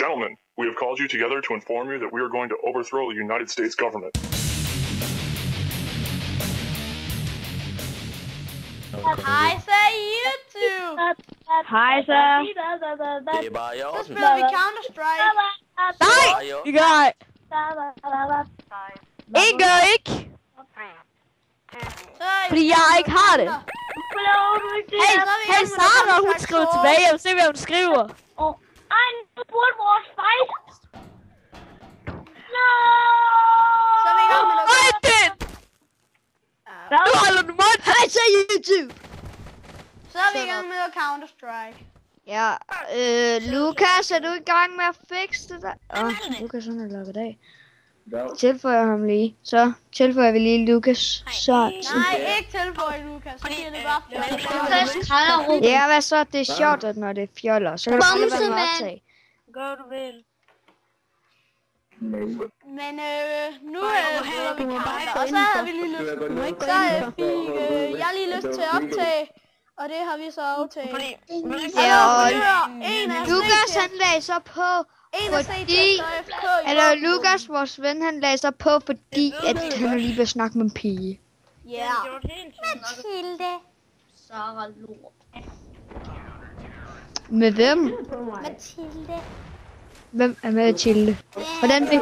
Gentlemen, we have called you together to inform you that we are going to overthrow the United States government. Hej så YouTube! Hej så. Det er bare i Så orden. spiller vi Counter-Strike. Nej, vi gør ej. I gør ikke. Fordi jeg ikke har det. Hey Sara, hun skriver tilbage. Jeg vil se, hvad hun skriver. Ej, nu burde vores fight. No! Så er vi i gang med Nej, det. Nu holder du mund. Hej så YouTube. Så er vi i gang med Counter-Strike. Ja, Lukas, er du i gang med at fikse det der? Lukas, han er lukket af. Tilføjer ham lige. Så tilføjer vi lige Lukas. Så. Nej, ikke tilføj Lukas. Så bliver det bare fjollet. Ja, hvad så? Det er sjovt, at når det er fjoller. Så kan du bare lade være med at optage. Gør du vel. Men nu spiller vi Counter, og så havde vi lige lyst. Så fik jeg lige lyst til at optage. Og det har vi så aftalt. Ja, og Lukas han lagde så på, fordi, eller Lukas, vores ven, han lagde så på, fordi at han lige vil snakke med en pige. Ja. Mathilde. Sara lort. Med hvem? Mathilde. Hvem er Mathilde? Hvordan fik...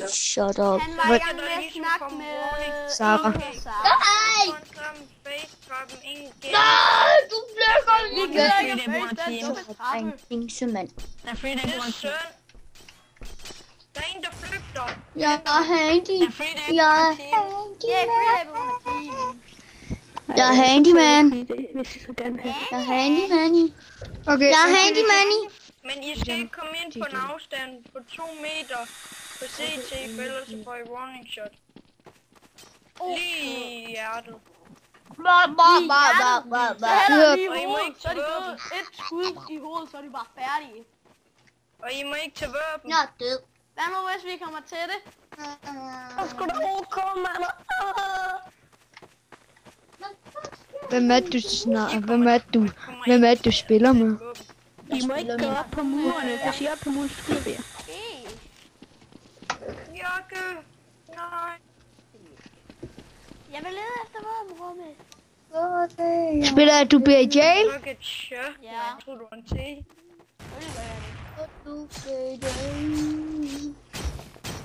Shut up. Han var i gang med at snakke med Sara. Nej! Nej, du bliver Vi gider ikke at face den dumme trappe. Ingsemand. Der er fordi, der går en søn. Der er en, der flygter. Jeg er handy. Der er fordi, der Jeg er Ja, handy. Jeg er handyman. Okay. Jeg er handyman. Okay. Jeg er handyman. Men I skal ikke komme ind på en afstand på 2 meter på CT, for ellers så får I warning shot. Lige i hjertet. Så hælder vi i Og I må hovedet, ikke så er tage de våben. gået et skud i hovedet, så er de bare færdige. Og I må ikke tage våben. Jeg er død. Hvad nu hvis vi kommer til det? Der skulle da OK, mand. Hvem er du snart? Hvem er du spiller med? I må ikke gå op på murene. Hvis I er op på murene, så skyder vi jer. Jakke. Nej. Jeg vil lede efter våbenrummet. Spiller du bliver i jail? Fuck et shot. Ja. Jeg tror du var en te.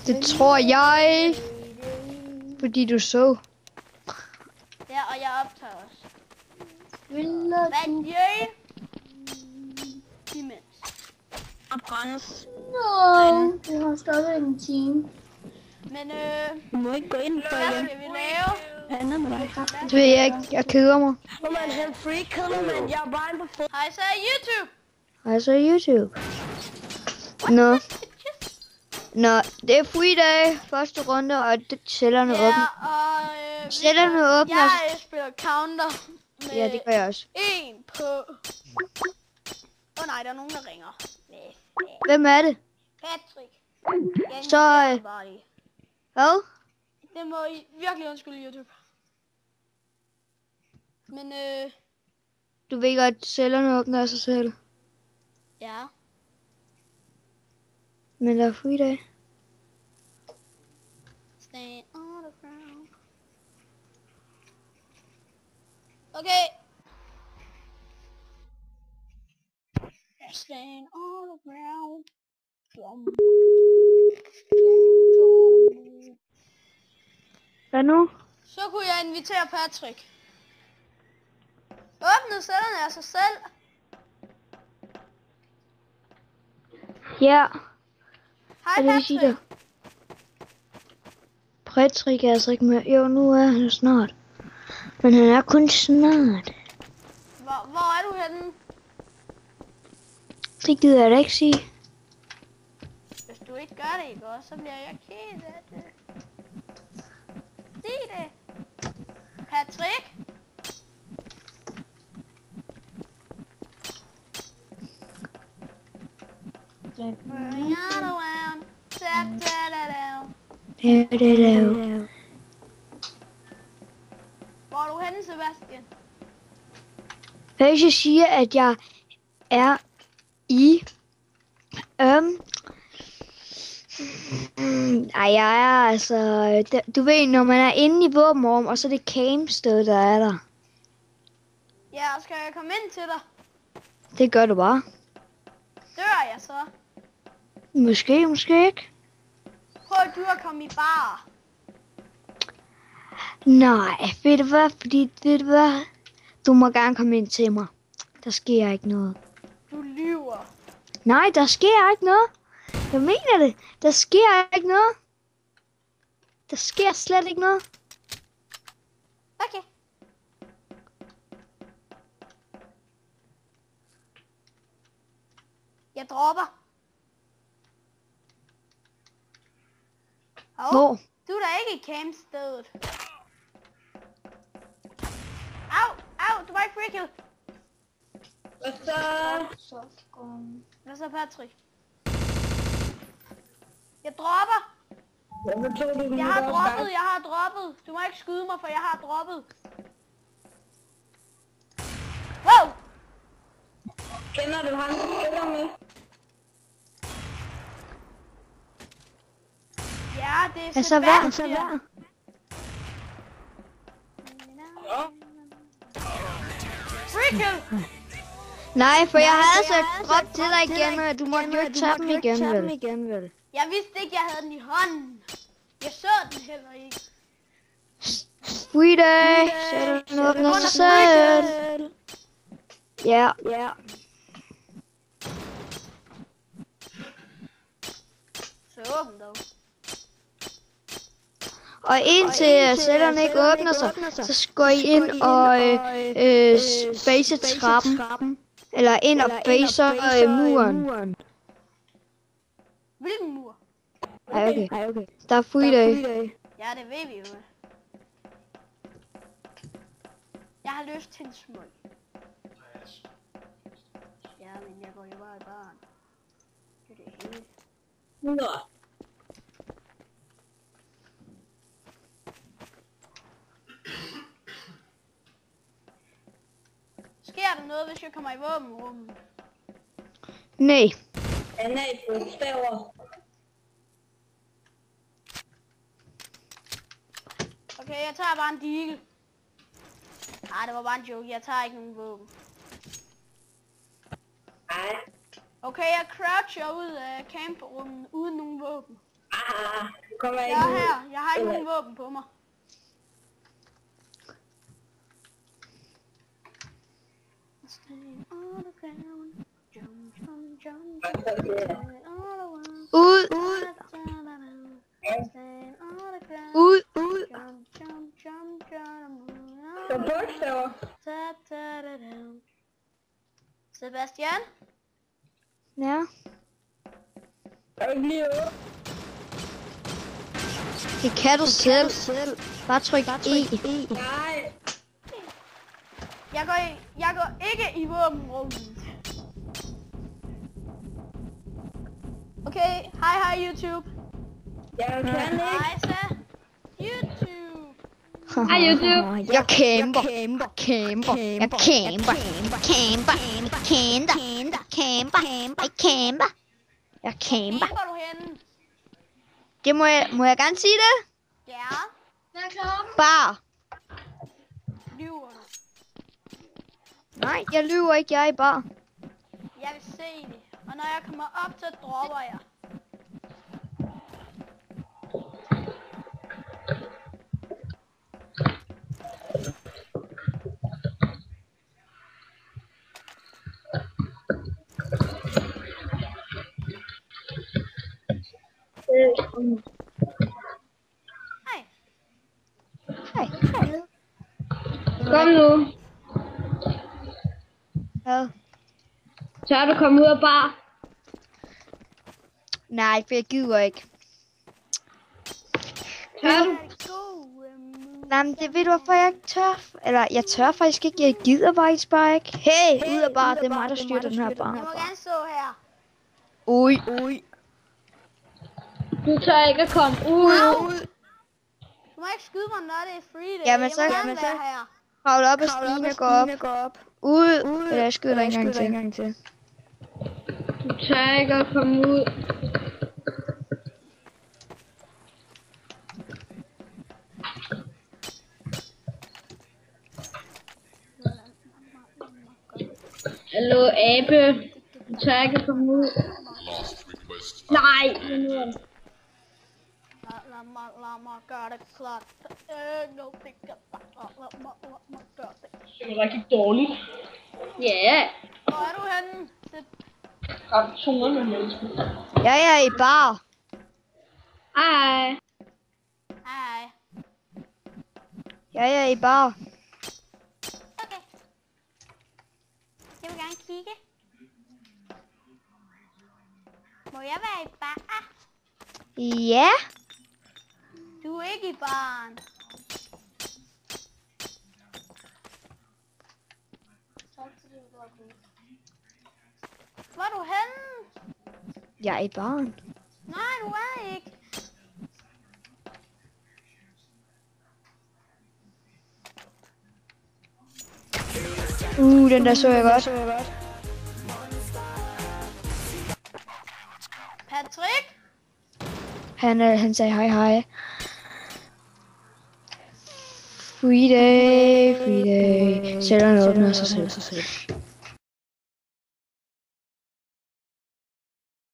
Det tror jeg. Fordi du så. Ja, og jeg optager også. Hvad gjør imens? Og brændes. Nå, det har stoppet en time. Men Du må ikke gå ind for hvad igen. skal vi lave? Andet med dig. Det ved jeg ikke. Jeg keder mig. Hvor man helt free killer, men jeg er bare inde på fod. Hej så YouTube. Hej så YouTube. Nå. Nå, det er free day. Første runde, og det cellerne Ja, åbner. og Cellerne åbner. jeg spiller counter med Ja, det gør jeg også. en på... Nej, der er nogen, der ringer. Hvem er det? Patrick. Så, hvad? Det må I virkelig undskylde, YouTube. Men Du ved godt, at cellerne åbner af sig selv. ja. Men der er free day. Stand on the ground. Okay. Stand on the ground. Hvad nu? Så kunne jeg invitere Patrick. Åbnede cellerne af sig selv. Ja, Hej hvad det vil sige der? Patrick. Patrick er altså ikke med. Jo, nu er han snart. Men han er kun snart. Hvor er du henne? Det gider jeg da ikke sige. Hvis du ikke gør det, ikke også, så bliver jeg ked af det. Sig det. Patrick? Ring out around. Tap, tap, down. Hvor er du henne, Sebastian? Hvis jeg siger, at jeg er i Ej, jeg er altså... Du ved, når man er inde i våbenrum, og så er det campsted, der er der. Ja, skal jeg komme ind til dig? Det gør du bare. Dør jeg så? Måske ikke. Prøv du at komme i bar. Nej, ved du hvad? Du må gerne komme ind til mig. Der sker ikke noget. Du lyver. Nej, der sker ikke noget. Jeg mener det. Der sker ikke noget. Der sker slet ikke noget. Okay. Jeg dropper. Hvor? Du er da ikke i campstedet. Au, du var ikke free kill. Hvad så, Patrick? Jeg dropper. Jeg har droppet. Du må ikke skyde mig, for jeg har droppet. Wow! Kender du ham, du spiller med? Ja, det er Altså, hvad? Free kill! Nej, for jeg havde så drop til dig igen, og du måtte jo ikke tage dem igen, vel? Jeg vidste ikke, jeg havde den i hånden. Jeg så den heller ikke. Sweet day, så den åbner sig selv. Ja. Så åbn dog. Og indtil sætterne ikke åbner sig, så går I ind og face trappen. Eller ind og facer muren. Hvilken mur? Ej, okay. Der er free day. Ja, det ved vi jo. Jeg har lyst til en smøg. Ja, men jeg går jo bare i barn. Det er det hele. Nå. Sker der noget, hvis jeg kommer i våbenrummet? Nej. Nej, bogstaver. Okay, jeg tager bare en deagle. Nej, det var bare en joke. Jeg tager ikke nogen våben. Nej. Okay, jeg croucher ud af camperummet uden nogen våben. Du kommer Jeg ikke er ud. her. Jeg har ikke nogen våben på mig. Ud. Så bogstaver. Sebastian? Ja. Er du ikke lige ude? Det kan du selv. Bare tryk E. Nej. Jeg går ikke i våbenrummet. Okay, hej YouTube. Jeg kan ikke. Hej så. YouTube. Hej YouTube. Jeg camper. Jeg camper. Hvor er du henne? Det må jeg gerne sige det? Ja. Bare. Lyver du? Nej, jeg lyver ikke. Jeg er bare. Jeg vil se det. Og når jeg kommer op, så dropper jeg. Hej. Kom nu. Hvad? Tør du komme ud af bar? Nej, for jeg gider ikke. Tør du? Nej, men det ved du, hvorfor jeg ikke tør. Eller, jeg tør faktisk ikke. Jeg gider faktisk bare ikke. Hey, ud af bar. Det er mig, der styrer den her bar. Jeg må gerne stå her. Ui. Du tør ikke at komme ud. Du må ikke skyde mig, når det er free day. Jamen, så- jeg må gerne være her. Kravl op ad stigen og gå op. Ud. Eller jeg skyder dig en gang til. Du tør ikke at komme ud. Abe. Du tør ikke komme ud. Nej. Lad mig gøre det klart. No, det kan lad mig gøre det. Det er rigtig dårligt. Ja. Hvor er du henne? Ramt 200 mennesker. Jeg er i bar. Hej. Hej. Jeg er i bar. Okay. Jeg vil gerne kigge. Må jeg være i bar? Ja. Du er ikke i baren. Hvor er du henne? Jeg er i baren. Nej, du er ikke. Den der så jeg godt. Patrick? Han sagde hej. Free day. Sælger åbner sig selv.